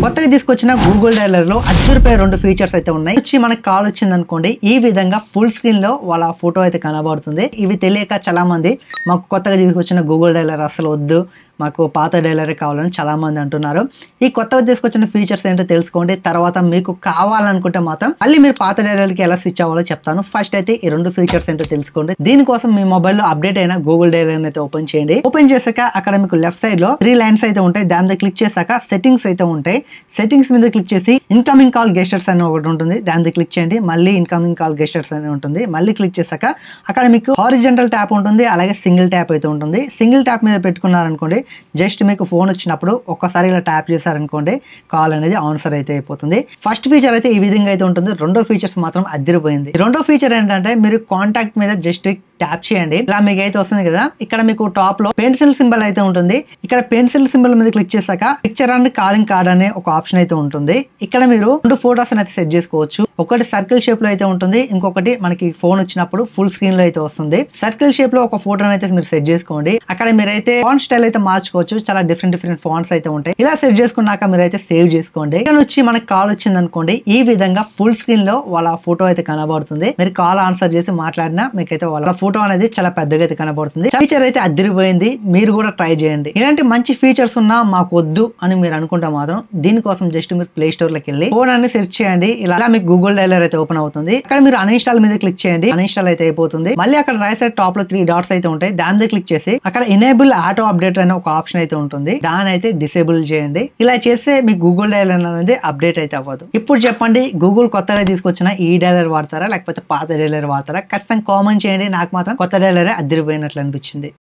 కొత్తగా తీసుకొచ్చిన Google dialler లో అదిరిపోయే 2 ఫీచర్స్ అయితే ఉన్నాయి. వచ్చి మనకి కాల్ వచ్చింది అనుకోండి, ఈ విధంగా ఫుల్ స్క్రీన్ లో వాళ్ళ ఫోటో అయితే కనబడుతుంది. ఇవి తెలియక చాలా మంది మాకు కొత్తగా తీసుకొచ్చిన గూగుల్ డైలర్ అసలు వద్దు, మాకు పాత డైలరే కావాలని చాలా మంది అంటున్నారు. ఈ కొత్తగా తీసుకొచ్చిన ఫీచర్స్ ఏంటో తెలుసుకోండి. తర్వాత మీకు కావాలనుకుంటే మాత్రం మళ్ళీ మీరు పాత డైలర్కి ఎలా స్విచ్ అవ్వాలో చెప్తాను. ఫస్ట్ అయితే ఈ 2 ఫీచర్స్ ఏంటో తెలుసుకోండి. దీనికోసం మీ మొబైల్లో అప్డేట్ అయిన గూగుల్ డైలర్ అయితే ఓపెన్ చేయండి. ఓపెన్ చేశాక అక్కడ మీకు లెఫ్ట్ సైడ్ లో 3 లైన్స్ అయితే ఉంటాయి. దాని మీద క్లిక్ చేశాక సెట్టింగ్స్ అయితే ఉంటాయి. సెట్టింగ్స్ మీద క్లిక్ చేసి ఇన్కమింగ్ కాల్ గెస్టర్స్ అని ఒకటి ఉంటుంది, దాని మీద క్లిక్ చేయండి. మళ్ళీ ఇన్కమింగ్ కాల్ గెస్టర్స్ అని ఉంటుంది, మళ్ళీ క్లిక్ చేశాక అక్కడ మీకు హారిజంటల్ ట్యాప్ ఉంటుంది, అలాగే సింగిల్ ట్యాప్ అయితే ఉంటుంది. సింగిల్ ట్యాప్ మీద పెట్టుకున్నారనుకోండి, జస్ట్ మీకు ఫోన్ వచ్చినప్పుడు ఒక్కసారి ఇలా ట్యాప్ చేశారనుకోండి, కాల్ అనేది ఆన్సర్ అయితే అయిపోతుంది. ఫస్ట్ ఫీచర్ అయితే ఈ విధంగా అయితే ఉంటుంది. రెండో ఫీచర్స్ మాత్రం అదిరిపోయింది. రెండో ఫీచర్ ఏంటంటే మీరు కాంటాక్ట్ మీద జస్ట్ ట్యాప్ చేయండి, ఇలా మీకు అయితే వస్తుంది కదా. ఇక్కడ మీకు టాప్ లో పెన్సిల్ సింబల్ అయితే ఉంటుంది. ఇక్కడ పెన్సిల్ సింబల్ మీద క్లిక్ చేశాక పిక్చర్ అండ్ కాలింగ్ కార్డ్ అనే ఒక ఆప్షన్ అయితే ఉంటుంది. ఇక్కడ మీరు 2 ఫోటోస్ అయితే సెట్ చేసుకోవచ్చు. ఒకటి సర్కిల్ షేప్ లో అయితే ఉంటుంది, ఇంకొకటి మనకి ఫోన్ వచ్చినప్పుడు ఫుల్ స్క్రీన్ లో అయితే వస్తుంది. సర్కిల్ షేప్ లో ఒక ఫోటోని అయితే మీరు సెట్ చేసుకోండి. అక్కడ మీరైతే ఫాంట్ స్టైల్ అయితే మార్చుకోవచ్చు. చాలా డిఫరెంట్ ఫాంట్స్ అయితే ఉంటాయి. ఇలా సెట్ చేసుకున్నాక మీరైతే సేవ్ చేసుకోండి. ఇక్కడ వచ్చి మనకి కాల్ వచ్చింది అనుకోండి, ఈ విధంగా ఫుల్ స్క్రీన్ లో వాళ్ళ ఫోటో అయితే కనబడుతుంది. మీరు కాల్ ఆన్సర్ చేసి మాట్లాడినా మీకైతే వాళ్ళ ఫోటో అనేది చాలా పెద్దగా అయితే కనబడుతుంది. ఫీచర్ అయితే అదిరిపోయింది, మీరు కూడా ట్రై చేయండి. ఇలాంటి మంచి ఫీచర్స్ ఉన్నా మాకు వద్దు అని మీరు అనుకుంటే మాత్రం దీనికోసం జస్ట్ మీరు ప్లే స్టోర్ లోకి వెళ్ళి ఫోన్ అన్ని సెర్చ్ చేయండి. ఇలా మీకు గూగుల్ డైలర్ అయితే ఓపెన్ అవుతుంది. అక్కడ మీరు అన్ఇన్స్టాల్ మీద క్లిక్ చేయండి, అన్ఇన్స్టాల్ అయితే అయిపోతుంది. మళ్ళీ అక్కడ రైట్ సైడ్ టాప్ లో 3 డాట్స్ అయితే ఉంటాయి, దాని మీద క్లిక్ చేసి అక్కడ ఎనేబుల్ ఆటో అప్డేట్ అనే ఒక ఆప్షన్ అయితే ఉంటుంది, దాని అయితే డిసేబుల్ చేయండి. ఇలా చేస్తే మీ గూగుల్ డైలర్ అనేది అప్డేట్ అయితే అవ్వదు. ఇప్పుడు చెప్పండి, గూగుల్ కొత్తగా తీసుకొచ్చిన ఈ డైలర్ వాడతారా లేకపోతే పాత డైలర్ వాడతారా? ఖచ్చితంగా కామెంట్ చేయండి. నాకు మాత్రం కొత్త డైలరే అదిరిపోయినట్లు అనిపించింది.